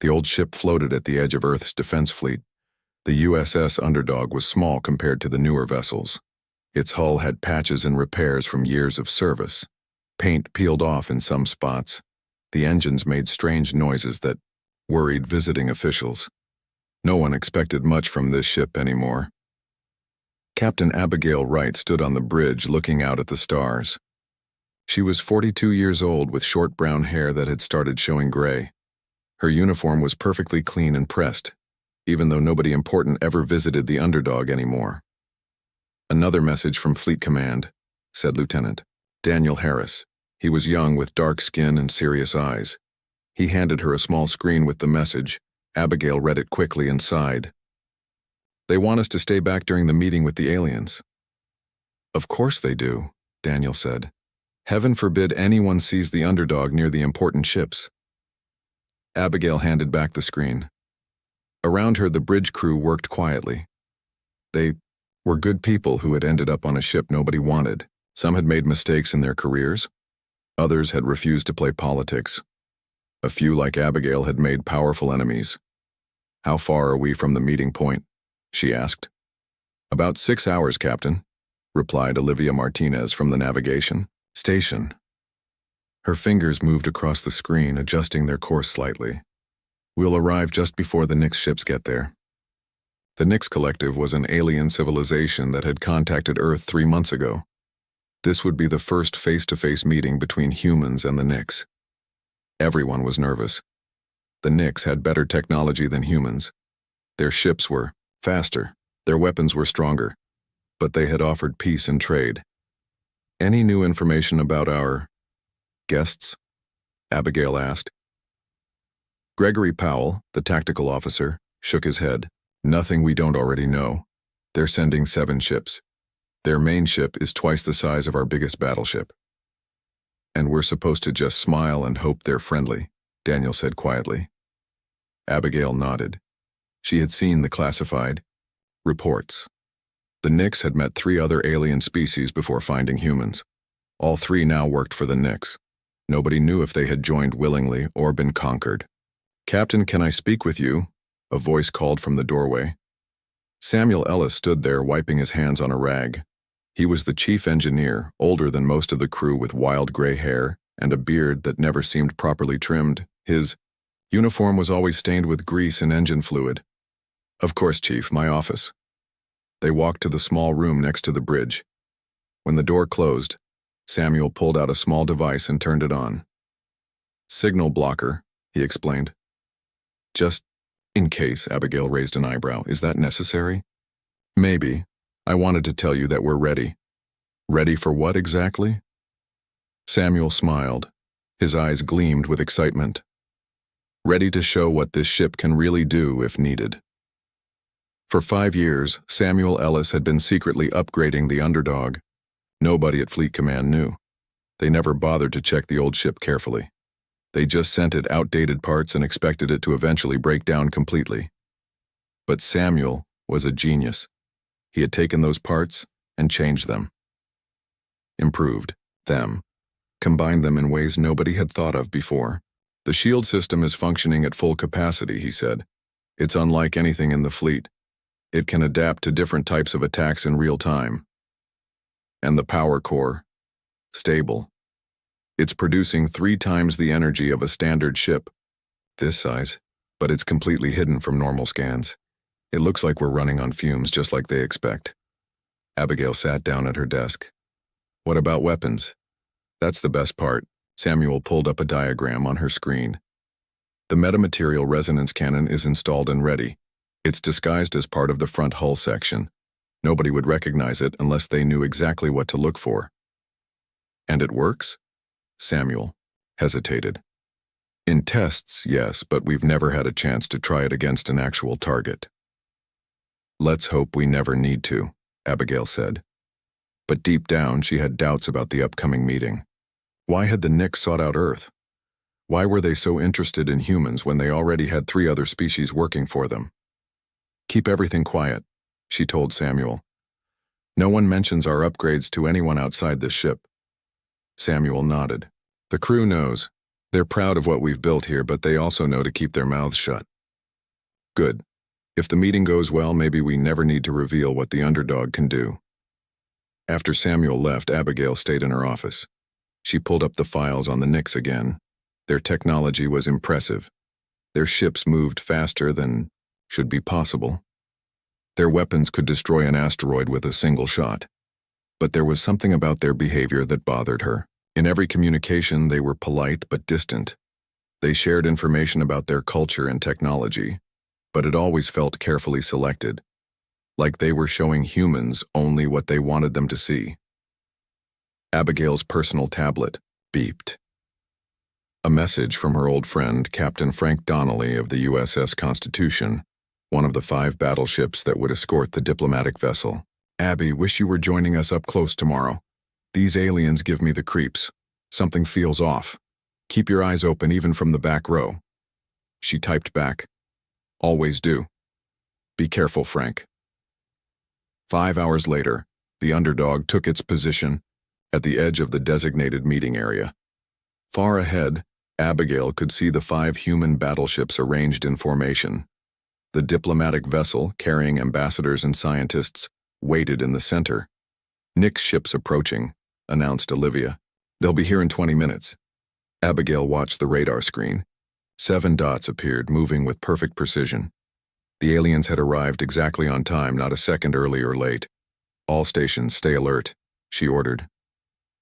The old ship floated at the edge of Earth's defense fleet. The USS Underdog was small compared to the newer vessels. Its hull had patches and repairs from years of service. Paint peeled off in some spots. The engines made strange noises that worried visiting officials. No one expected much from this ship anymore. Captain Abigail Wright stood on the bridge looking out at the stars. She was 42 years old with short brown hair that had started showing gray. Her uniform was perfectly clean and pressed, even though nobody important ever visited the Underdog anymore. "Another message from Fleet Command," said Lieutenant Daniel Harris. He was young with dark skin and serious eyes. He handed her a small screen with the message. Abigail read it quickly and sighed. "They want us to stay back during the meeting with the aliens." "Of course they do," Daniel said. "Heaven forbid anyone sees the Underdog near the important ships." Abigail handed back the screen. Around her, the bridge crew worked quietly. They were good people who had ended up on a ship nobody wanted. Some had made mistakes in their careers. Others had refused to play politics. A few, like Abigail, had made powerful enemies. "How far are we from the meeting point?" she asked. "About 6 hours, Captain," replied Olivia Martinez from the navigation station. Her fingers moved across the screen, adjusting their course slightly. "We'll arrive just before the Nix ships get there." The Nix Collective was an alien civilization that had contacted Earth 3 months ago. This would be the first face-to-face meeting between humans and the Nix. Everyone was nervous. The Nix had better technology than humans. Their ships were faster, their weapons were stronger, but they had offered peace and trade. "Any new information about our guests?" Abigail asked. Gregory Powell, the tactical officer, shook his head. "Nothing we don't already know. They're sending 7 ships. Their main ship is twice the size of our biggest battleship. And we're supposed to just smile and hope they're friendly," Daniel said quietly. Abigail nodded. She had seen the classified reports. The Nix had met 3 other alien species before finding humans. All 3 now worked for the Nix. Nobody knew if they had joined willingly or been conquered. "Captain, can I speak with you?" a voice called from the doorway. Samuel Ellis stood there wiping his hands on a rag. He was the chief engineer, older than most of the crew with wild gray hair and a beard that never seemed properly trimmed. His uniform was always stained with grease and engine fluid. "Of course, Chief, my office." They walked to the small room next to the bridge. When the door closed, Samuel pulled out a small device and turned it on. "Signal blocker," he explained. "Just in case," Abigail raised an eyebrow. "Is that necessary?" "Maybe. I wanted to tell you that we're ready." "Ready for what exactly?" Samuel smiled. His eyes gleamed with excitement. "Ready to show what this ship can really do if needed." For 5 years, Samuel Ellis had been secretly upgrading the Underdog. Nobody at Fleet Command knew. They never bothered to check the old ship carefully. They just sent it outdated parts and expected it to eventually break down completely. But Samuel was a genius. He had taken those parts and changed them. Improved them. Combined them in ways nobody had thought of before. "The shield system is functioning at full capacity," he said. "It's unlike anything in the fleet. It can adapt to different types of attacks in real time. And the power core? Stable. It's producing 3 times the energy of a standard ship. This size, but it's completely hidden from normal scans. It looks like we're running on fumes just like they expect." Abigail sat down at her desk. "What about weapons?" "That's the best part." Samuel pulled up a diagram on her screen. "The metamaterial resonance cannon is installed and ready. It's disguised as part of the front hull section. Nobody would recognize it unless they knew exactly what to look for." "And it works?" Samuel hesitated. "In tests, yes, but we've never had a chance to try it against an actual target." "Let's hope we never need to," Abigail said. But deep down, she had doubts about the upcoming meeting. Why had the Nix sought out Earth? Why were they so interested in humans when they already had 3 other species working for them? "Keep everything quiet," she told Samuel. "No one mentions our upgrades to anyone outside this ship." Samuel nodded. "The crew knows. They're proud of what we've built here, but they also know to keep their mouths shut. Good. If the meeting goes well, maybe we never need to reveal what the underdog can do. After Samuel left, Abigail stayed in her office. She pulled up the files on the Knicks again. Their technology was impressive. Their ships moved faster than should be possible. Their weapons could destroy an asteroid with a single shot. But there was something about their behavior that bothered her. In every communication, they were polite but distant. They shared information about their culture and technology, but it always felt carefully selected, like they were showing humans only what they wanted them to see. Abigail's personal tablet beeped. A message from her old friend, Captain Frank Donnelly of the USS Constitution, one of the 5 battleships that would escort the diplomatic vessel. Abby, wish you were joining us up close tomorrow. These aliens give me the creeps. Something feels off. Keep your eyes open even from the back row. She typed back, always do. Be careful, Frank. 5 hours later, the underdog took its position at the edge of the designated meeting area. Far ahead, Abigail could see the 5 human battleships arranged in formation. The diplomatic vessel, carrying ambassadors and scientists, waited in the center. Nick's ship's approaching, announced Olivia. They'll be here in 20 minutes. Abigail watched the radar screen. 7 dots appeared, moving with perfect precision. The aliens had arrived exactly on time, not a second early or late. All stations, stay alert, she ordered.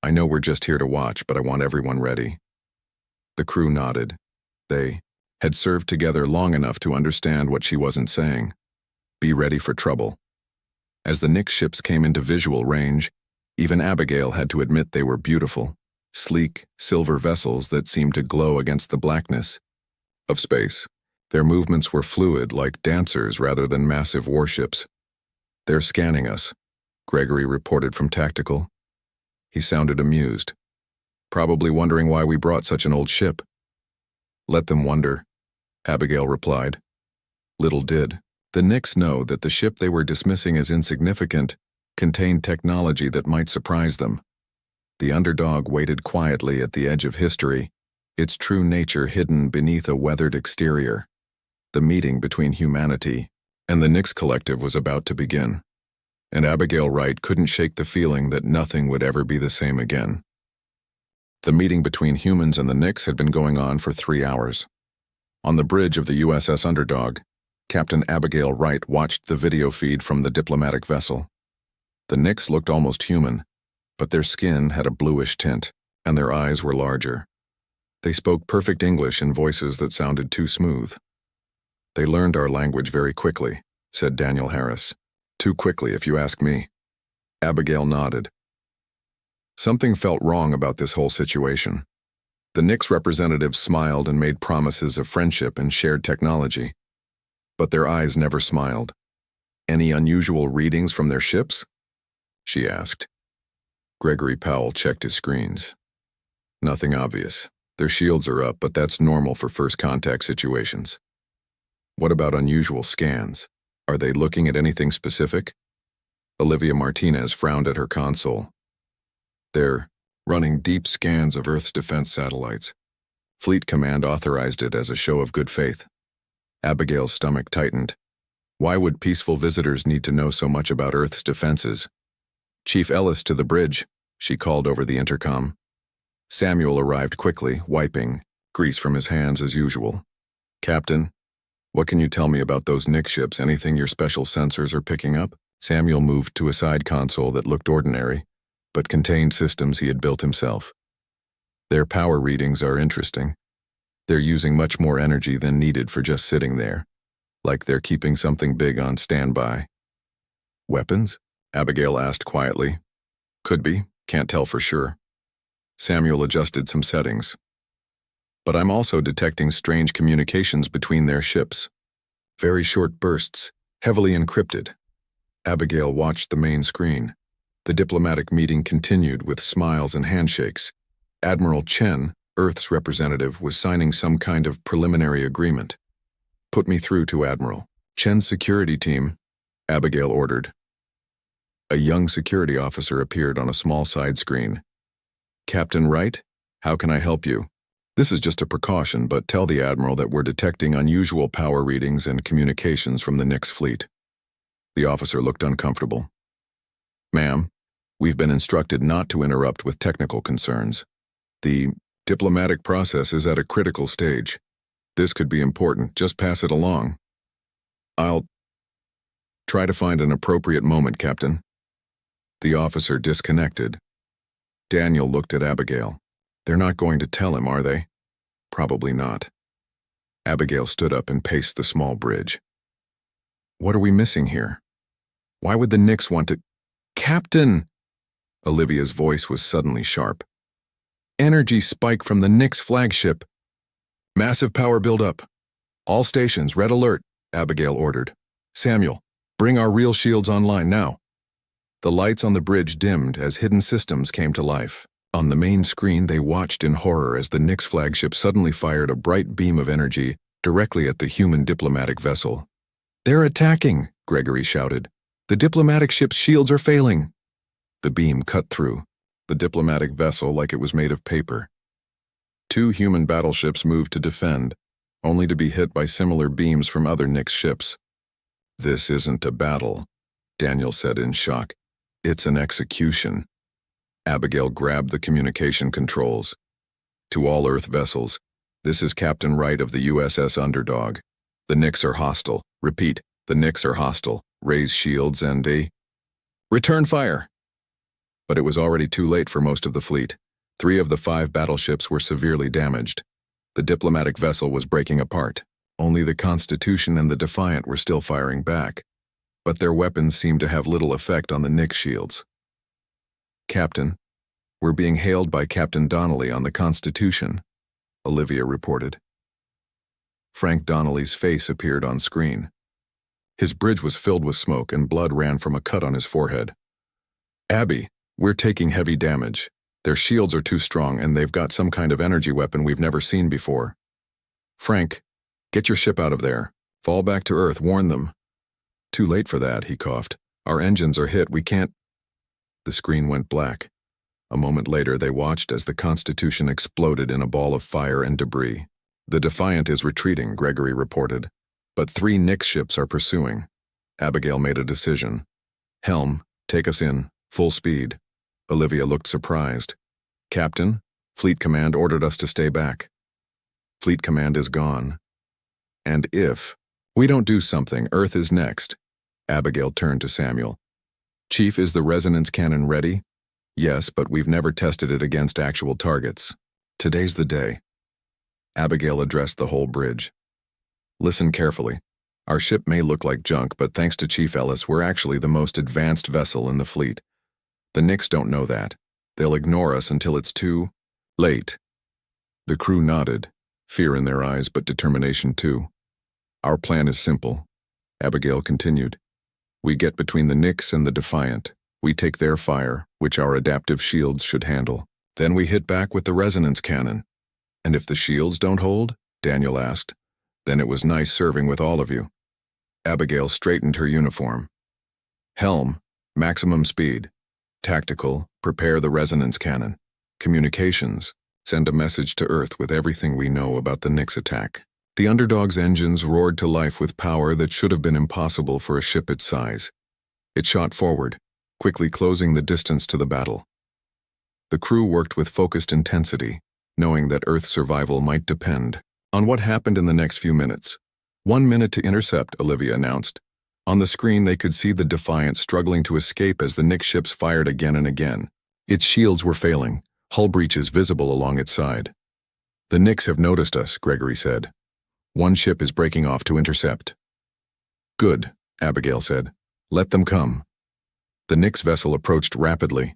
I know we're just here to watch, but I want everyone ready. The crew nodded. They had served together long enough to understand what she wasn't saying. Be ready for trouble. As the Knicks ships came into visual range, even Abigail had to admit they were beautiful, sleek, silver vessels that seemed to glow against the blackness of space. Their movements were fluid, like dancers rather than massive warships. They're scanning us, Gregory reported from Tactical. He sounded amused, probably wondering why we brought such an old ship. Let them wonder, Abigail replied. Little did the Knicks know that the ship they were dismissing as insignificant contained technology that might surprise them. The underdog waited quietly at the edge of history, its true nature hidden beneath a weathered exterior. The meeting between humanity and the Knicks Collective was about to begin, and Abigail Wright couldn't shake the feeling that nothing would ever be the same again. The meeting between humans and the Knicks had been going on for 3 hours. On the bridge of the USS Underdog, Captain Abigail Wright watched the video feed from the diplomatic vessel. The Knicks looked almost human, but their skin had a bluish tint, and their eyes were larger. They spoke perfect English in voices that sounded too smooth. They learned our language very quickly, said Daniel Harris. Too quickly, if you ask me. Abigail nodded. Something felt wrong about this whole situation. The Knicks representatives smiled and made promises of friendship and shared technology. But their eyes never smiled. Any unusual readings from their ships? She asked. Gregory Powell checked his screens. Nothing obvious. Their shields are up, but that's normal for first contact situations. What about unusual scans? Are they looking at anything specific? Olivia Martinez frowned at her console. They're running deep scans of Earth's defense satellites. Fleet Command authorized it as a show of good faith. Abigail's stomach tightened. Why would peaceful visitors need to know so much about Earth's defenses? Chief Ellis to the bridge, she called over the intercom. Samuel arrived quickly, wiping grease from his hands as usual. Captain, what can you tell me about those Knicks ships? Anything your special sensors are picking up? Samuel moved to a side console that looked ordinary, but contained systems he had built himself. Their power readings are interesting. They're using much more energy than needed for just sitting there, like they're keeping something big on standby. Weapons? Abigail asked quietly. Could be, can't tell for sure. Samuel adjusted some settings. But I'm also detecting strange communications between their ships. Very short bursts, heavily encrypted. Abigail watched the main screen. The diplomatic meeting continued with smiles and handshakes. Admiral Chen, Earth's representative, was signing some kind of preliminary agreement. Put me through to Admiral. Chen's security team, Abigail ordered. A young security officer appeared on a small side screen. Captain Wright, how can I help you? This is just a precaution, but tell the Admiral that we're detecting unusual power readings and communications from the Nix fleet. The officer looked uncomfortable. Ma'am, we've been instructed not to interrupt with technical concerns. The diplomatic process is at a critical stage. This could be important. Just pass it along. I'll try to find an appropriate moment, Captain. The officer disconnected. Daniel looked at Abigail. They're not going to tell him, are they? Probably not. Abigail stood up and paced the small bridge. What are we missing here? Why would the Nix want to— Captain! Olivia's voice was suddenly sharp. Energy spike from the Nix flagship. Massive power buildup. All stations, red alert, Abigail ordered. Samuel, bring our real shields online now. The lights on the bridge dimmed as hidden systems came to life. On the main screen, they watched in horror as the Nix flagship suddenly fired a bright beam of energy directly at the human diplomatic vessel. They're attacking, Gregory shouted. The diplomatic ship's shields are failing. The beam cut through the diplomatic vessel like it was made of paper. 2 human battleships moved to defend, only to be hit by similar beams from other Nix ships. This isn't a battle, Daniel said in shock. It's an execution. Abigail grabbed the communication controls. To all Earth vessels, this is Captain Wright of the USS Underdog. The Nix are hostile. Repeat, the Nix are hostile. Raise shields and return fire. But it was already too late for most of the fleet. 3 of the 5 battleships were severely damaged. The diplomatic vessel was breaking apart. Only the Constitution and the Defiant were still firing back. But their weapons seemed to have little effect on the Nix shields. Captain, we're being hailed by Captain Donnelly on the Constitution, Olivia reported. Frank Donnelly's face appeared on screen. His bridge was filled with smoke and blood ran from a cut on his forehead. Abby, we're taking heavy damage. Their shields are too strong and they've got some kind of energy weapon we've never seen before. Frank, get your ship out of there. Fall back to Earth, warn them. Too late for that, he coughed. Our engines are hit, we can't— The screen went black. A moment later, they watched as the Constitution exploded in a ball of fire and debris. The Defiant is retreating, Gregory reported. But 3 Nix ships are pursuing. Abigail made a decision. Helm, take us in, full speed. Olivia looked surprised. Captain, Fleet Command ordered us to stay back. Fleet Command is gone. And if we don't do something, Earth is next. Abigail turned to Samuel. Chief, is the resonance cannon ready? Yes, but we've never tested it against actual targets. Today's the day. Abigail addressed the whole bridge. Listen carefully. Our ship may look like junk, but thanks to Chief Ellis, we're actually the most advanced vessel in the fleet. The Nix don't know that. They'll ignore us until it's too late. The crew nodded, fear in their eyes, but determination too. Our plan is simple, Abigail continued. We get between the Nix and the Defiant. We take their fire, which our adaptive shields should handle. Then we hit back with the resonance cannon. And if the shields don't hold? Daniel asked. Then it was nice serving with all of you. Abigail straightened her uniform. Helm, maximum speed. Tactical, prepare the resonance cannon. Communications, send a message to Earth with everything we know about the Nix attack. The Underdog's engines roared to life with power that should have been impossible for a ship its size. It shot forward, quickly closing the distance to the battle. The crew worked with focused intensity, knowing that Earth's survival might depend on what happened in the next few minutes. 1 minute to intercept, Olivia announced. On the screen, they could see the Defiant struggling to escape as the Nix ships fired again and again. Its shields were failing, hull breaches visible along its side. The Nix have noticed us, Gregory said. 1 ship is breaking off to intercept. Good, Abigail said. Let them come. The Nix vessel approached rapidly.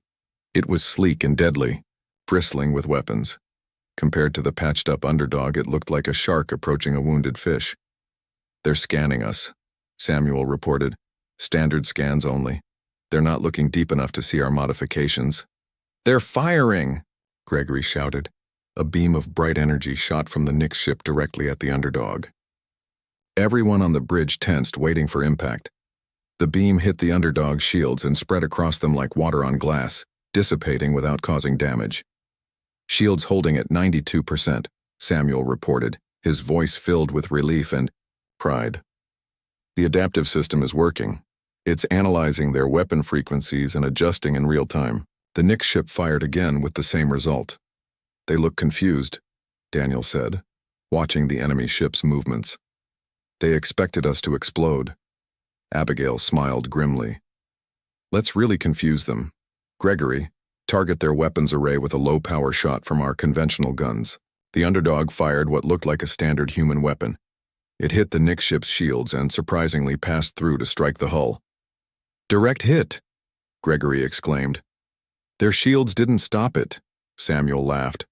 It was sleek and deadly, bristling with weapons. Compared to the patched-up Underdog, it looked like a shark approaching a wounded fish. They're scanning us, Samuel reported. Standard scans only. They're not looking deep enough to see our modifications. They're firing, Gregory shouted. A beam of bright energy shot from the Nix ship directly at the Underdog. Everyone on the bridge tensed, waiting for impact. The beam hit the Underdog's shields and spread across them like water on glass, dissipating without causing damage. Shields holding at 92%. Samuel reported, his voice filled with relief and pride. The adaptive system is working. It's analyzing their weapon frequencies and adjusting in real time. The Nyx ship fired again with the same result. They look confused, Daniel said, watching the enemy ship's movements. They expected us to explode. Abigail smiled grimly. Let's really confuse them. Gregory, target their weapons array with a low-power shot from our conventional guns. The underdog fired what looked like a standard human weapon. It hit the Nyx ship's shields and surprisingly passed through to strike the hull. Direct hit, Gregory exclaimed. Their shields didn't stop it, Samuel laughed,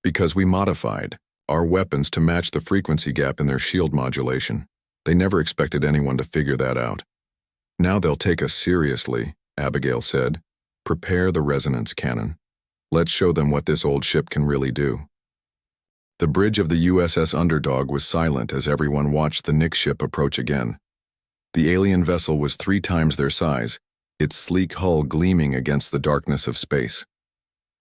because we modified our weapons to match the frequency gap in their shield modulation. They never expected anyone to figure that out. Now they'll take us seriously, Abigail said. Prepare the resonance cannon. Let's show them what this old ship can really do. The bridge of the USS Underdog was silent as everyone watched the Nyx ship approach again. The alien vessel was 3 times their size, its sleek hull gleaming against the darkness of space.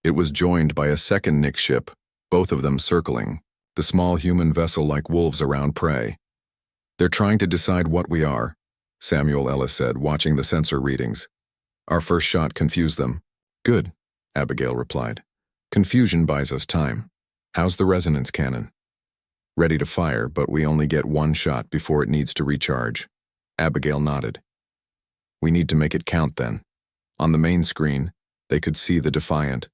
It was joined by a second Nyx ship, both of them circling, the small human vessel like wolves around prey. They're trying to decide what we are, Samuel Ellis said, watching the sensor readings. Our first shot confused them. Good, Abigail replied. Confusion buys us time. How's the resonance cannon? Ready to fire, but we only get 1 shot before it needs to recharge. Abigail nodded. We need to make it count then. On the main screen, they could see the Defiant,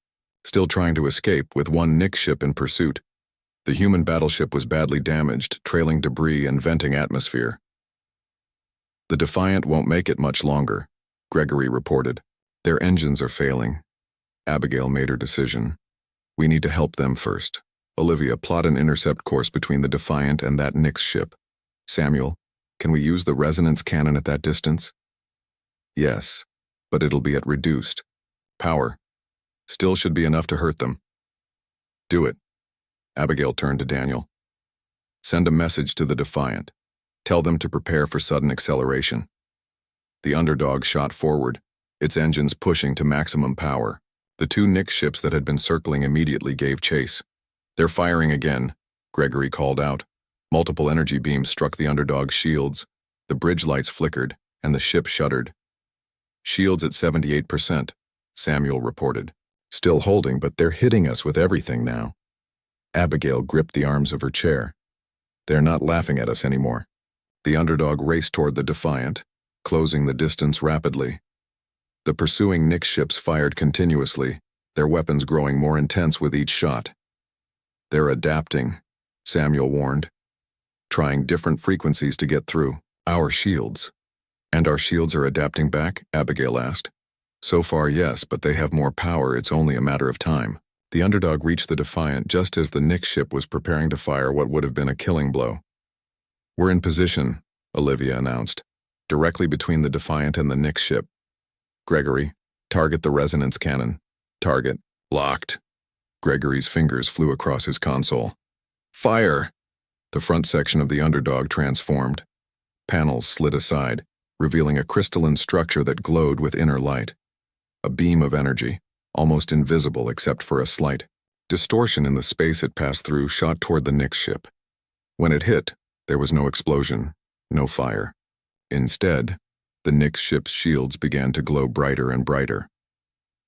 still trying to escape with 1 Nyx ship in pursuit. The human battleship was badly damaged, trailing debris and venting atmosphere. The Defiant won't make it much longer, Gregory reported. Their engines are failing. Abigail made her decision. We need to help them first. Olivia, plot an intercept course between the Defiant and that Nyx ship. Samuel, can we use the resonance cannon at that distance? Yes, but it'll be at reduced power. Still should be enough to hurt them. Do it. Abigail turned to Daniel. Send a message to the Defiant. Tell them to prepare for sudden acceleration. The Underdog shot forward, its engines pushing to maximum power. The 2 Nyx ships that had been circling immediately gave chase. They're firing again, Gregory called out. Multiple energy beams struck the Underdog's shields. The bridge lights flickered, and the ship shuddered. Shields at 78%, Samuel reported. Still holding, but they're hitting us with everything now. Abigail gripped the arms of her chair. They're not laughing at us anymore. The Underdog raced toward the Defiant, closing the distance rapidly. The pursuing Nyx ships fired continuously, their weapons growing more intense with each shot. They're adapting, Samuel warned. Trying different frequencies to get through our shields. And our shields are adapting back? Abigail asked. So far, yes, but they have more power. It's only a matter of time. The Underdog reached the Defiant just as the Nyx ship was preparing to fire what would have been a killing blow. We're in position, Olivia announced, directly between the Defiant and the Nyx ship. Gregory, target the resonance cannon. Target locked. Gregory's fingers flew across his console. Fire! The front section of the Underdog transformed. Panels slid aside, revealing a crystalline structure that glowed with inner light. A beam of energy, almost invisible except for a slight distortion in the space it passed through, shot toward the Nyx ship. When it hit, there was no explosion, no fire. Instead, the Nyx ship's shields began to glow brighter and brighter.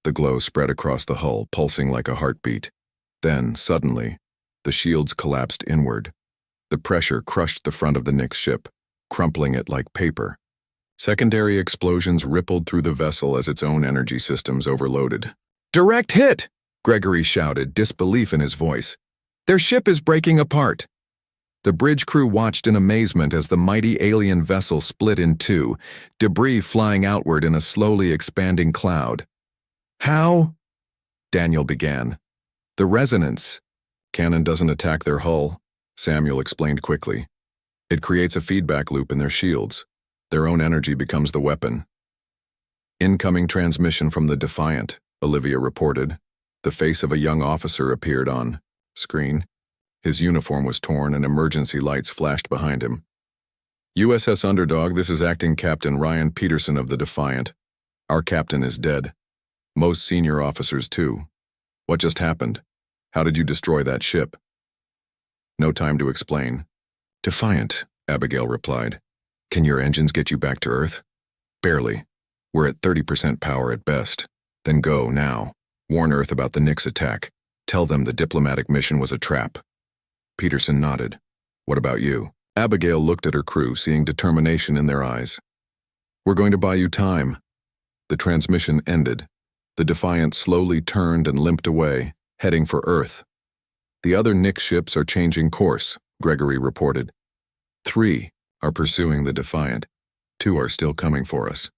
The glow spread across the hull, pulsing like a heartbeat. Then, suddenly, the shields collapsed inward. The pressure crushed the front of the Nyx ship, crumpling it like paper. Secondary explosions rippled through the vessel as its own energy systems overloaded. Direct hit! Gregory shouted, disbelief in his voice. Their ship is breaking apart. The bridge crew watched in amazement as the mighty alien vessel split in 2, debris flying outward in a slowly expanding cloud. How? Daniel began. The resonance. Cannon doesn't attack their hull, Samuel explained quickly. It creates a feedback loop in their shields. Their own energy becomes the weapon. Incoming transmission from the Defiant, Olivia reported. The face of a young officer appeared on screen. His uniform was torn and emergency lights flashed behind him. USS Underdog, this is Acting Captain Ryan Peterson of the Defiant. Our captain is dead. Most senior officers too. What just happened? How did you destroy that ship? No time to explain. Defiant, Abigail replied. Can your engines get you back to Earth? Barely. We're at 30% power at best. Then go, now. Warn Earth about the Nix attack. Tell them the diplomatic mission was a trap. Peterson nodded. What about you? Abigail looked at her crew, seeing determination in their eyes. We're going to buy you time. The transmission ended. The Defiant slowly turned and limped away, heading for Earth. The other Nix ships are changing course, Gregory reported. 3 are pursuing the Defiant. 2 are still coming for us.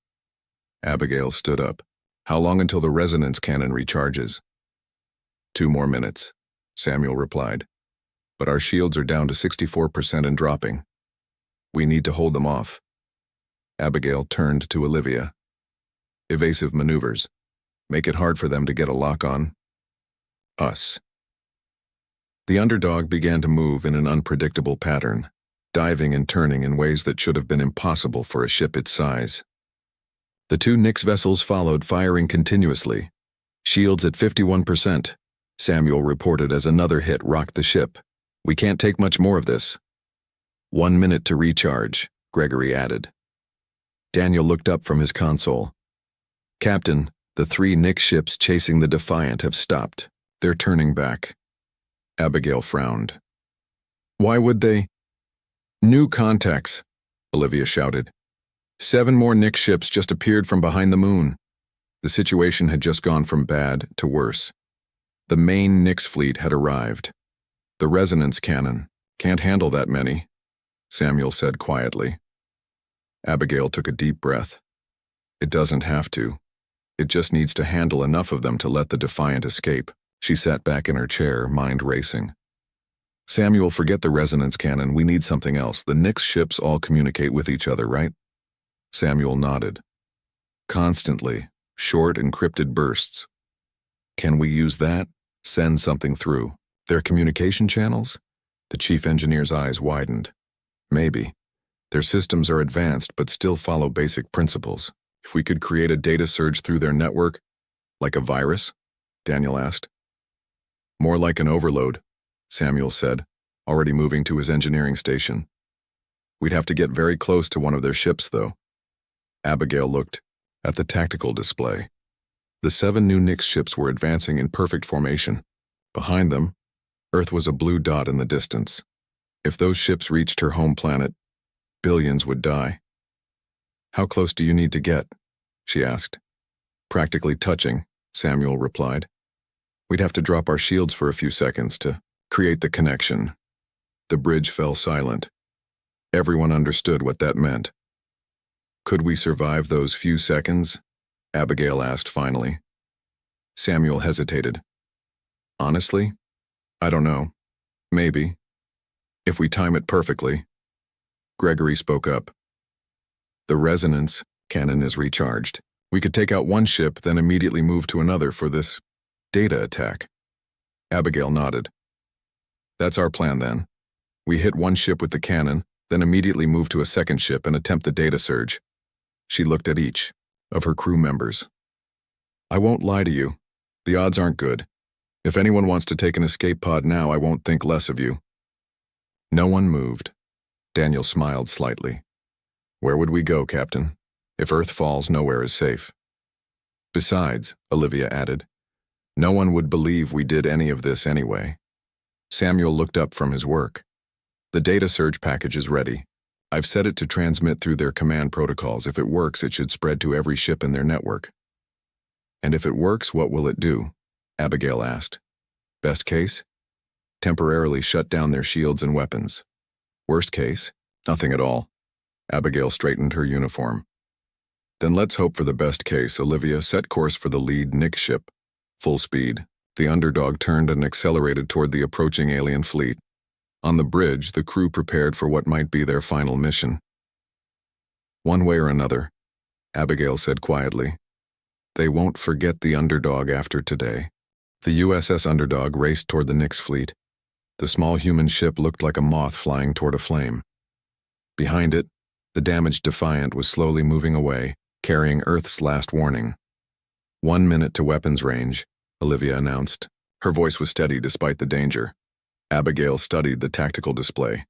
Abigail stood up. How long until the resonance cannon recharges? 2 more minutes, Samuel replied. But our shields are down to 64% and dropping. We need to hold them off. Abigail turned to Olivia. Evasive maneuvers. Make it hard for them to get a lock on us. The underdog began to move in an unpredictable pattern, diving and turning in ways that should have been impossible for a ship its size. The 2 Nix vessels followed, firing continuously. Shields at 51%, Samuel reported as another hit rocked the ship. We can't take much more of this. 1 minute to recharge, Gregory added. Daniel looked up from his console. Captain, the 3 Nix ships chasing the Defiant have stopped. They're turning back. Abigail frowned. Why would they? New contacts, Olivia shouted. 7 more Nix ships just appeared from behind the moon. The situation had just gone from bad to worse. The main Nix fleet had arrived. The resonance cannon can't handle that many, Samuel said quietly. Abigail took a deep breath. It doesn't have to. It just needs to handle enough of them to let the Defiant escape. She sat back in her chair, mind racing. Samuel, forget the resonance cannon. We need something else. The Nix ships all communicate with each other, right? Samuel nodded. Constantly, short encrypted bursts. Can we use that? Send something through their communication channels? The chief engineer's eyes widened. Maybe. Their systems are advanced but still follow basic principles. If we could create a data surge through their network, like a virus? Daniel asked. More like an overload, Samuel said, already moving to his engineering station. We'd have to get very close to one of their ships, though. Abigail looked at the tactical display. The 7 new Nix ships were advancing in perfect formation. Behind them, Earth was a blue dot in the distance. If those ships reached her home planet, billions would die. How close do you need to get? She asked. Practically touching, Samuel replied. We'd have to drop our shields for a few seconds to create the connection. The bridge fell silent. Everyone understood what that meant. Could we survive those few seconds? Abigail asked finally. Samuel hesitated. Honestly, I don't know. Maybe. If we time it perfectly. Gregory spoke up. The resonance cannon is recharged. We could take out one ship, then immediately move to another for this data attack. Abigail nodded. That's our plan then. We hit one ship with the cannon, then immediately move to a second ship and attempt the data surge. She looked at each of her crew members. I won't lie to you. The odds aren't good. If anyone wants to take an escape pod now, I won't think less of you. No one moved. Daniel smiled slightly. Where would we go, Captain? If Earth falls, nowhere is safe. Besides, Olivia added, no one would believe we did any of this anyway. Samuel looked up from his work. The data surge package is ready. I've set it to transmit through their command protocols. If it works, it should spread to every ship in their network. And if it works, what will it do? Abigail asked. Best case? Temporarily shut down their shields and weapons. Worst case? Nothing at all. Abigail straightened her uniform. Then let's hope for the best case. Olivia, set course for the lead Nix ship. Full speed. The underdog turned and accelerated toward the approaching alien fleet. On the bridge, the crew prepared for what might be their final mission. One way or another, Abigail said quietly, they won't forget the underdog after today. The USS Underdog raced toward the Nix fleet. The small human ship looked like a moth flying toward a flame. Behind it, the damaged Defiant was slowly moving away, carrying Earth's last warning. 1 minute to weapons range, Olivia announced. Her voice was steady despite the danger. Abigail studied the tactical display.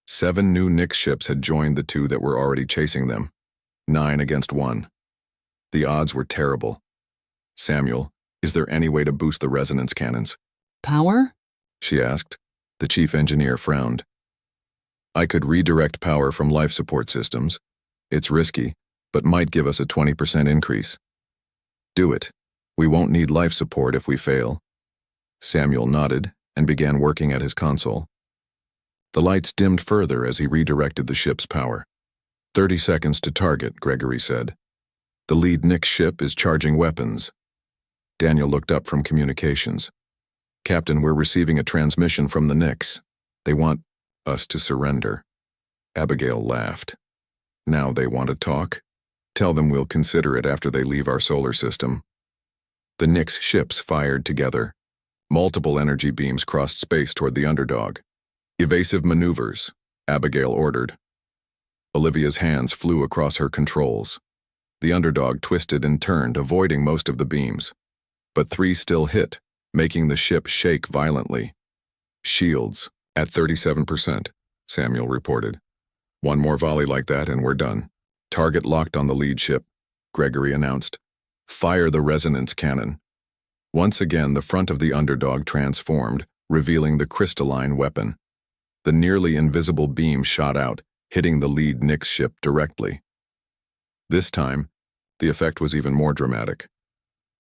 7 new Nix ships had joined the 2 that were already chasing them. 9 against 1. The odds were terrible. Samuel, is there any way to boost the resonance cannons? Power? She asked. The chief engineer frowned. I could redirect power from life support systems. It's risky, but might give us a 20% increase. Do it. We won't need life support if we fail. Samuel nodded and began working at his console. The lights dimmed further as he redirected the ship's power. 30 seconds to target, Gregory said. The lead Nix ship is charging weapons. Daniel looked up from communications. Captain, we're receiving a transmission from the Nix. They want us to surrender. Abigail laughed. Now they want to talk? Tell them we'll consider it after they leave our solar system. The Nix ships fired together. Multiple energy beams crossed space toward the underdog. Evasive maneuvers, Abigail ordered. Olivia's hands flew across her controls. The underdog twisted and turned, avoiding most of the beams. But 3 still hit, making the ship shake violently. Shields, at 37%, Samuel reported. 1 more volley like that and we're done. Target locked on the lead ship, Gregory announced. Fire the resonance cannon. Once again, the front of the underdog transformed, revealing the crystalline weapon. The nearly invisible beam shot out, hitting the lead Nix ship directly. This time, the effect was even more dramatic.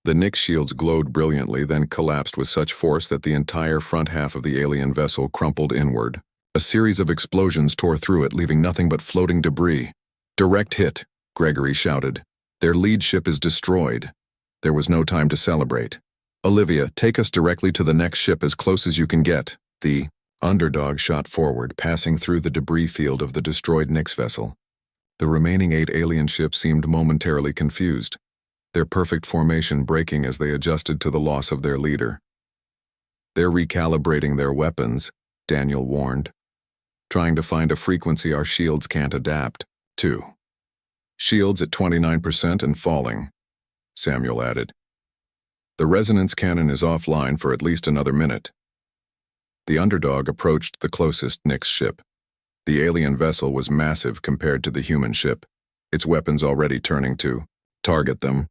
The Nix shields glowed brilliantly, then collapsed with such force that the entire front half of the alien vessel crumpled inward. A series of explosions tore through it, leaving nothing but floating debris. Direct hit, Gregory shouted. Their lead ship is destroyed. There was no time to celebrate. Olivia, take us directly to the next ship as close as you can get. The underdog shot forward, passing through the debris field of the destroyed Nix vessel. The remaining 8 alien ships seemed momentarily confused, their perfect formation breaking as they adjusted to the loss of their leader. They're recalibrating their weapons, Daniel warned. Trying to find a frequency our shields can't adapt to. Shields at 29% and falling, Samuel added. The resonance cannon is offline for at least another minute. The underdog approached the closest Nix ship. The alien vessel was massive compared to the human ship, its weapons already turning to target them.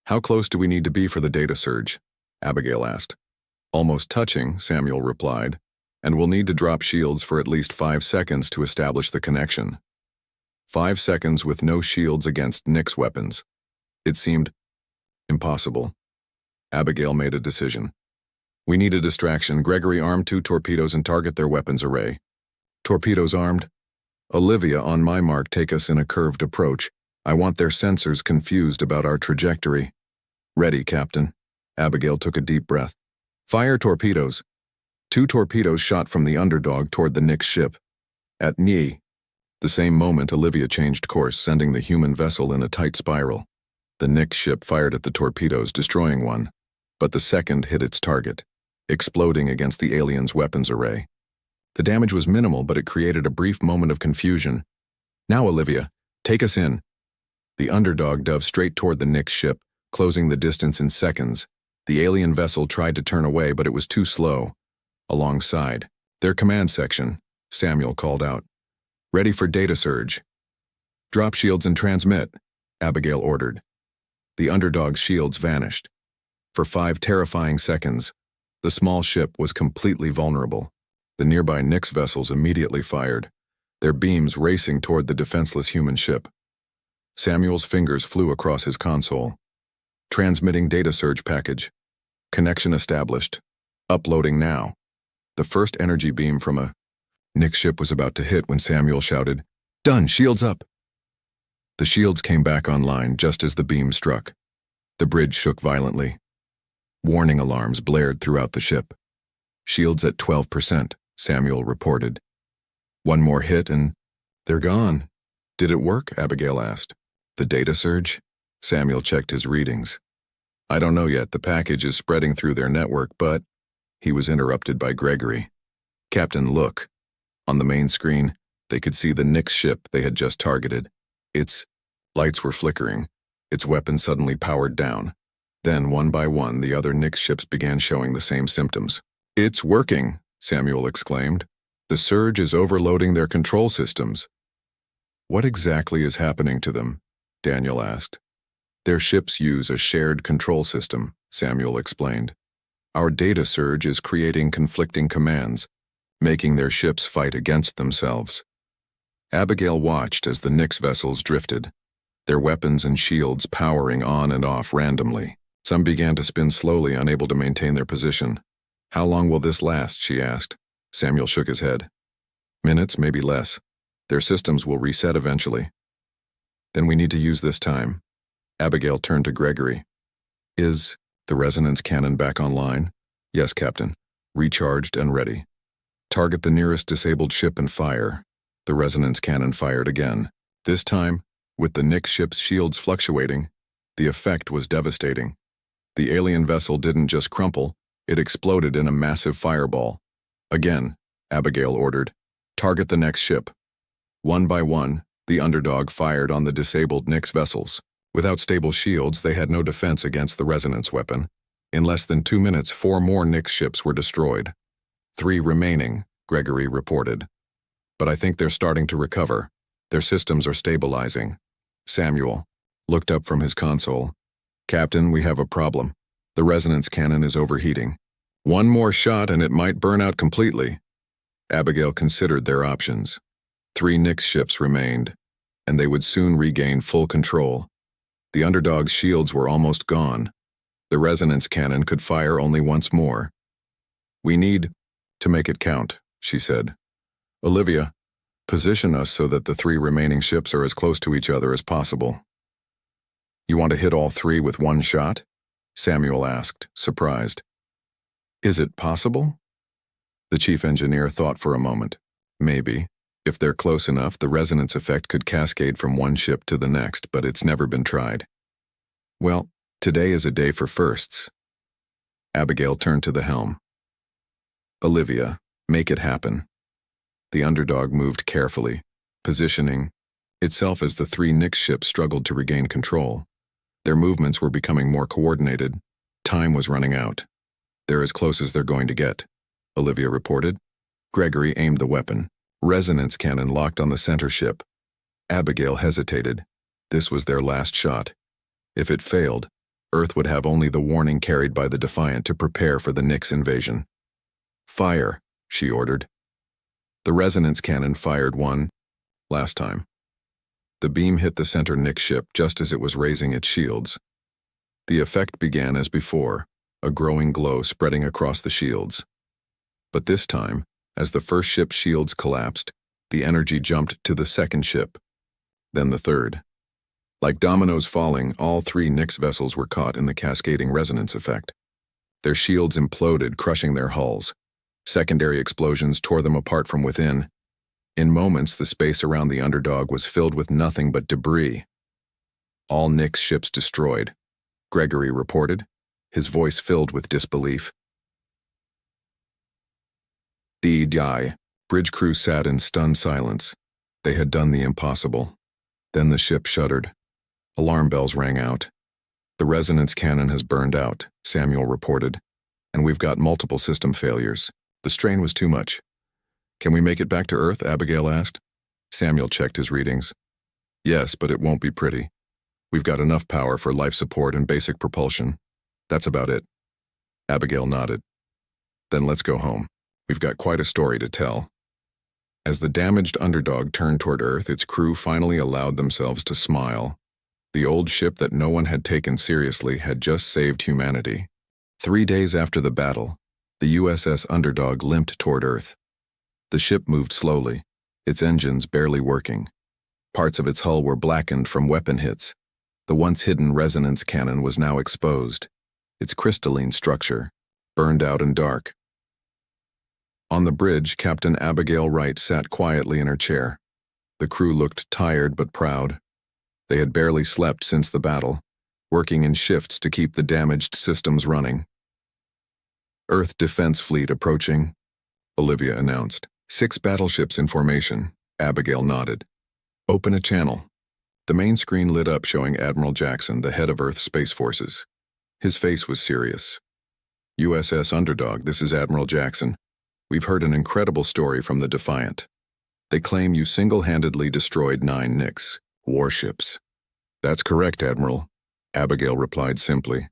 How close do we need to be for the data surge? Abigail asked. Almost touching, Samuel replied, and we'll need to drop shields for at least 5 seconds to establish the connection. 5 seconds with no shields against Nix weapons. It seemed impossible. Abigail made a decision. We need a distraction. Gregory, arm 2 torpedoes and target their weapons array. Torpedoes armed? Olivia, on my mark, take us in a curved approach. I want their sensors confused about our trajectory. Ready, Captain. Abigail took a deep breath. Fire torpedoes. 2 torpedoes shot from the underdog toward the Nix ship. At knee. The same moment, Olivia changed course, sending the human vessel in a tight spiral. The Nix ship fired at the torpedoes, destroying one, but the second hit its target, exploding against the alien's weapons array. The damage was minimal, but it created a brief moment of confusion. Now, Olivia, take us in. The underdog dove straight toward the Nix ship, closing the distance in seconds. The alien vessel tried to turn away, but it was too slow. Alongside, their command section, Samuel called out. Ready for data surge. Drop shields and transmit, Abigail ordered. The underdog's shields vanished. For 5 terrifying seconds, the small ship was completely vulnerable. The nearby Nix vessels immediately fired, their beams racing toward the defenseless human ship. Samuel's fingers flew across his console. Transmitting data surge package. Connection established. Uploading now. The first energy beam from a Nix ship was about to hit when Samuel shouted, Done, shields up. The shields came back online just as the beam struck. The bridge shook violently. Warning alarms blared throughout the ship. Shields at 12%, Samuel reported. 1 more hit and they're gone. Did it work? Abigail asked. The data surge? Samuel checked his readings. I don't know yet. The package is spreading through their network, but he was interrupted by Gregory. Captain, look. On the main screen, they could see the Nix ship they had just targeted. Its lights were flickering. Its weapons suddenly powered down. Then, one by one, the other Nix ships began showing the same symptoms. It's working, Samuel exclaimed. "The surge is overloading their control systems." "What exactly is happening to them?" Daniel asked. "Their ships use a shared control system," Samuel explained. "Our data surge is creating conflicting commands, making their ships fight against themselves." Abigail watched as the Nyx vessels drifted, their weapons and shields powering on and off randomly. Some began to spin slowly, unable to maintain their position. "How long will this last?" she asked. Samuel shook his head. "Minutes, maybe less. Their systems will reset eventually." "Then we need to use this time." Abigail turned to Gregory. "Is the resonance cannon back online?" "Yes, Captain. Recharged and ready." "Target the nearest disabled ship and fire." The resonance cannon fired again. This time, with the Nyx ship's shields fluctuating, the effect was devastating. The alien vessel didn't just crumple, it exploded in a massive fireball. "Again," Abigail ordered. "Target the next ship." One by one, the underdog fired on the disabled Nyx vessels. Without stable shields, they had no defense against the resonance weapon. In less than 2 minutes, 4 more Nyx ships were destroyed. 3 remaining, Gregory reported. "But I think they're starting to recover. Their systems are stabilizing." Samuel looked up from his console. "Captain, we have a problem. The resonance cannon is overheating. One more shot and it might burn out completely." Abigail considered their options. 3 Nyx ships remained, and they would soon regain full control. The underdog's shields were almost gone. The resonance cannon could fire only once more. "We need to make it count," she said. "Olivia, position us so that the 3 remaining ships are as close to each other as possible." "You want to hit all 3 with one shot?" Samuel asked, surprised. "Is it possible?" The chief engineer thought for a moment. "Maybe. If they're close enough, the resonance effect could cascade from one ship to the next, but it's never been tried." "Well, today is a day for firsts." Abigail turned to the helm. "Olivia, make it happen." The underdog moved carefully, positioning itself as the 3 Nyx ships struggled to regain control. Their movements were becoming more coordinated. Time was running out. "They're as close as they're going to get," Olivia reported. Gregory aimed the weapon. Resonance cannon locked on the center ship. Abigail hesitated. This was their last shot. If it failed, Earth would have only the warning carried by the Defiant to prepare for the Nyx invasion. "Fire," she ordered. The resonance cannon fired one last time. The beam hit the center Nyx ship just as it was raising its shields. The effect began as before, a growing glow spreading across the shields. But this time, as the first ship's shields collapsed, the energy jumped to the second ship, then the third. Like dominoes falling, all 3 Nyx vessels were caught in the cascading resonance effect. Their shields imploded, crushing their hulls. Secondary explosions tore them apart from within. In moments, the space around the underdog was filled with nothing but debris. "All Nyx ships destroyed," Gregory reported, his voice filled with disbelief. The bridge crew sat in stunned silence. They had done the impossible. Then the ship shuddered. Alarm bells rang out. "The resonance cannon has burned out," Samuel reported, "and we've got multiple system failures. The strain was too much." "Can we make it back to Earth?" Abigail asked. Samuel checked his readings. "Yes, but it won't be pretty. We've got enough power for life support and basic propulsion. That's about it." Abigail nodded. "Then let's go home. We've got quite a story to tell." As the damaged underdog turned toward Earth, its crew finally allowed themselves to smile. The old ship that no one had taken seriously had just saved humanity. 3 days after the battle, the USS Underdog limped toward Earth. The ship moved slowly, its engines barely working. Parts of its hull were blackened from weapon hits. The once hidden resonance cannon was now exposed, its crystalline structure burned out and dark. On the bridge, Captain Abigail Wright sat quietly in her chair. The crew looked tired but proud. They had barely slept since the battle, working in shifts to keep the damaged systems running. "Earth Defense Fleet approaching," Olivia announced. 6 battleships in formation," Abigail nodded. "Open a channel." The main screen lit up showing Admiral Jackson, the head of Earth Space Forces. His face was serious. "USS Underdog, this is Admiral Jackson. We've heard an incredible story from the Defiant. They claim you single-handedly destroyed 9 Nix warships. That's correct, Admiral, Abigail replied simply.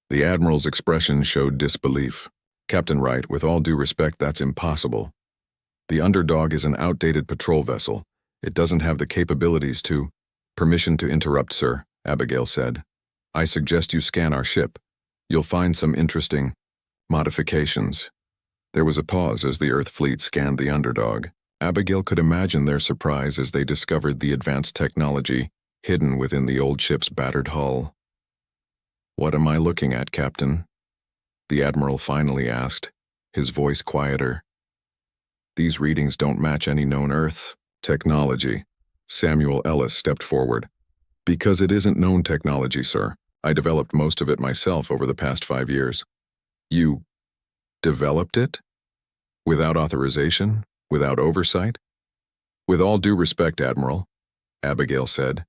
The Admiral's expression showed disbelief. Captain Wright, with all due respect, that's impossible. The Underdog is an outdated patrol vessel. It doesn't have the capabilities to— Permission to interrupt, sir, Abigail said. I suggest you scan our ship. You'll find some interesting modifications. There was a pause as the Earth fleet scanned the Underdog. Abigail could imagine their surprise as they discovered the advanced technology hidden within the old ship's battered hull. What am I looking at, Captain? The Admiral finally asked, his voice quieter. These readings don't match any known Earth technology. Samuel Ellis stepped forward. Because it isn't known technology, sir. I developed most of it myself over the past 5 years. You developed it? Without authorization? Without oversight? With all due respect, Admiral, Abigail said.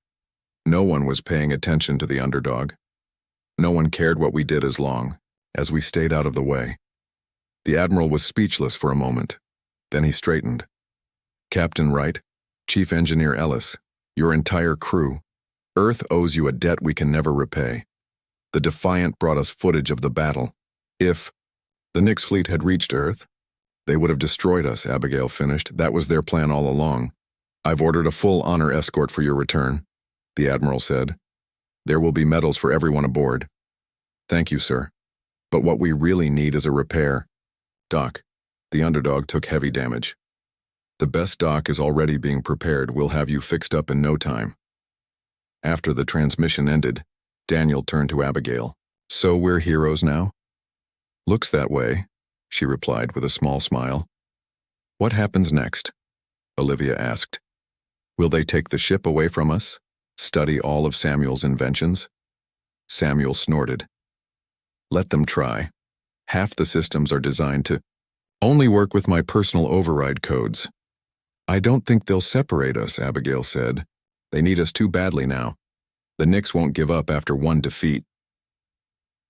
No one was paying attention to the Underdog. No one cared what we did as long as we stayed out of the way. The Admiral was speechless for a moment. Then he straightened. Captain Wright, Chief Engineer Ellis, your entire crew, Earth owes you a debt we can never repay. The Defiant brought us footage of the battle. If the Nix fleet had reached Earth, they would have destroyed us, Abigail finished. That was their plan all along. I've ordered a full honor escort for your return, the Admiral said. There will be medals for everyone aboard. Thank you, sir. But what we really need is a repair. Doc, the Underdog took heavy damage. The best dock is already being prepared. We'll have you fixed up in no time. After the transmission ended, Daniel turned to Abigail. So we're heroes now? Looks that way, she replied with a small smile. What happens next? Olivia asked. Will they take the ship away from us? Study all of Samuel's inventions? Samuel snorted. Let them try. Half the systems are designed to only work with my personal override codes. I don't think they'll separate us, Abigail said. They need us too badly now. The Nix won't give up after one defeat.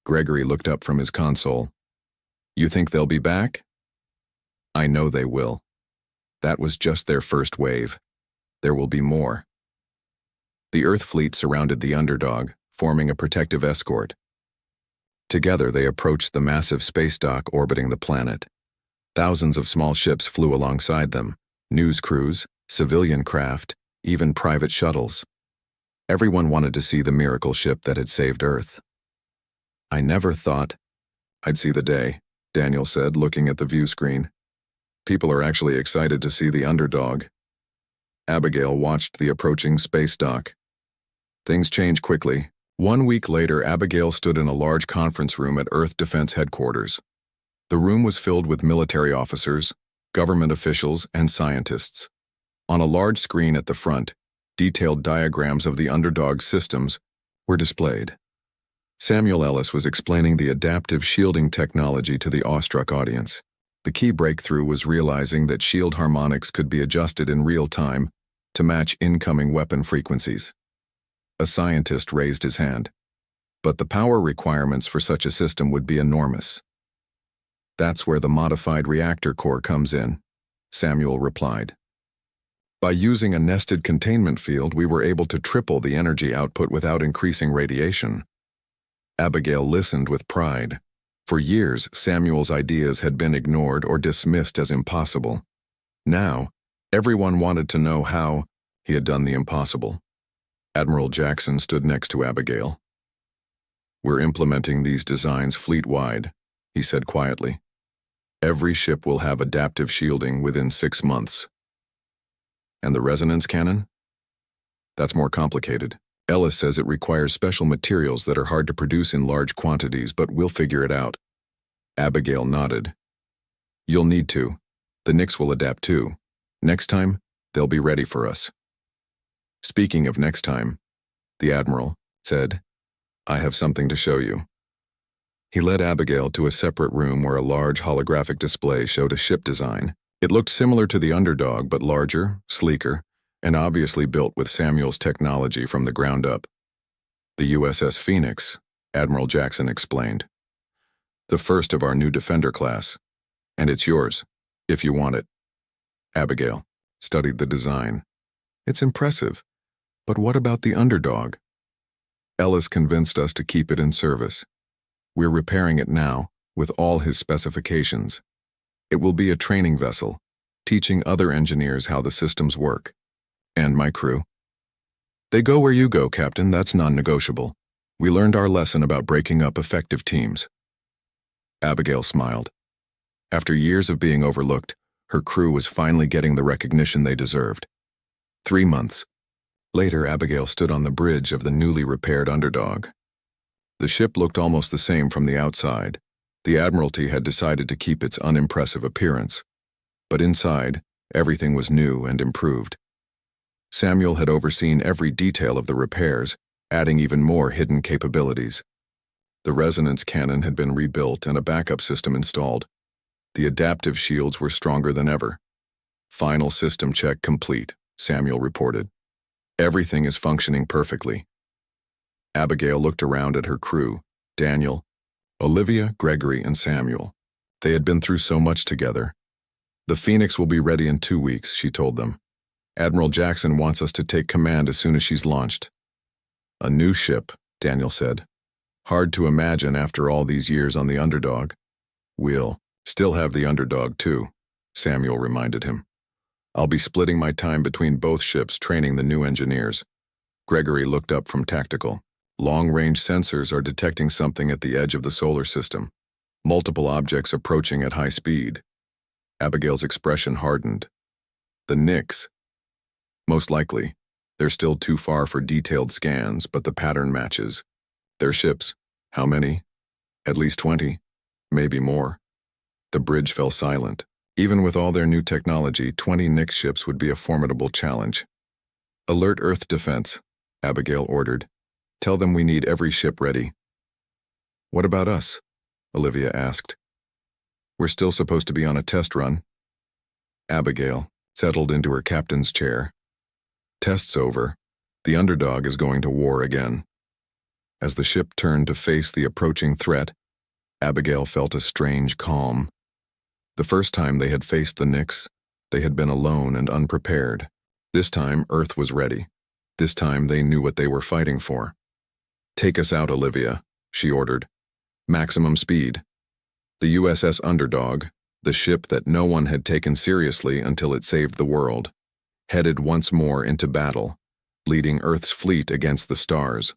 Gregory looked up from his console. You think they'll be back? I know they will. That was just their first wave. There will be more. The Earth fleet surrounded the Underdog, forming a protective escort. Together they approached the massive space dock orbiting the planet. Thousands of small ships flew alongside them. News crews, civilian craft, even private shuttles. Everyone wanted to see the miracle ship that had saved Earth. I never thought I'd see the day, Daniel said, looking at the view screen. People are actually excited to see the Underdog. Abigail watched the approaching space dock. Things changed quickly. 1 week later, Abigail stood in a large conference room at Earth Defense Headquarters. The room was filled with military officers, government officials, and scientists. On a large screen at the front, detailed diagrams of the Underdog's systems were displayed. Samuel Ellis was explaining the adaptive shielding technology to the awestruck audience. The key breakthrough was realizing that shield harmonics could be adjusted in real time to match incoming weapon frequencies. A scientist raised his hand. But the power requirements for such a system would be enormous. That's where the modified reactor core comes in, Samuel replied. By using a nested containment field, we were able to triple the energy output without increasing radiation. Abigail listened with pride. For years, Samuel's ideas had been ignored or dismissed as impossible. Now, everyone wanted to know how he had done the impossible. Admiral Jackson stood next to Abigail. We're implementing these designs fleet-wide, he said quietly. Every ship will have adaptive shielding within 6 months. And the resonance cannon? That's more complicated. Ellis says it requires special materials that are hard to produce in large quantities, but we'll figure it out. Abigail nodded. You'll need to. The Nix will adapt too. Next time, they'll be ready for us. Speaking of next time, the Admiral said, I have something to show you. He led Abigail to a separate room where a large holographic display showed a ship design. It looked similar to the Underdog, but larger, sleeker, and obviously built with Samuel's technology from the ground up. The USS Phoenix, Admiral Jackson explained. The first of our new Defender class, and it's yours. if you want it. Abigail studied the design. It's impressive, but what about the underdog? Ellis convinced us to keep it in service. We're repairing it now, with all his specifications. It will be a training vessel, teaching other engineers how the systems work. And my crew? They go where you go, Captain. That's non-negotiable. We learned our lesson about breaking up effective teams. Abigail smiled. After years of being overlooked, her crew was finally getting the recognition they deserved. 3 months later, Abigail stood on the bridge of the newly repaired Underdog. The ship looked almost the same from the outside. The Admiralty had decided to keep its unimpressive appearance. But inside, everything was new and improved. Samuel had overseen every detail of the repairs, adding even more hidden capabilities. The resonance cannon had been rebuilt and a backup system installed. The adaptive shields were stronger than ever. Final system check complete, Samuel reported. Everything is functioning perfectly. Abigail looked around at her crew, Daniel, Olivia, Gregory, and Samuel. They had been through so much together. The Phoenix will be ready in 2 weeks, she told them. Admiral Jackson wants us to take command as soon as she's launched. A new ship, Daniel said. Hard to imagine after all these years on the Underdog. We'll still have the Underdog too, Samuel reminded him. I'll be splitting my time between both ships training the new engineers. Gregory looked up from tactical. Long-range sensors are detecting something at the edge of the solar system. Multiple objects approaching at high speed. Abigail's expression hardened. The Nix. Most likely. They're still too far for detailed scans, but the pattern matches. Their ships. How many? At least 20. Maybe more. The bridge fell silent. Even with all their new technology, 20 Nix ships would be a formidable challenge. Alert Earth defense, Abigail ordered. Tell them we need every ship ready. What about us? Olivia asked. We're still supposed to be on a test run. Abigail settled into her captain's chair. Test's over. The Underdog is going to war again. As the ship turned to face the approaching threat, Abigail felt a strange calm. The first time they had faced the Nix, they had been alone and unprepared. This time, Earth was ready. This time, they knew what they were fighting for. Take us out, Olivia, she ordered. Maximum speed. The USS Underdog, the ship that no one had taken seriously until it saved the world, headed once more into battle, leading Earth's fleet against the stars.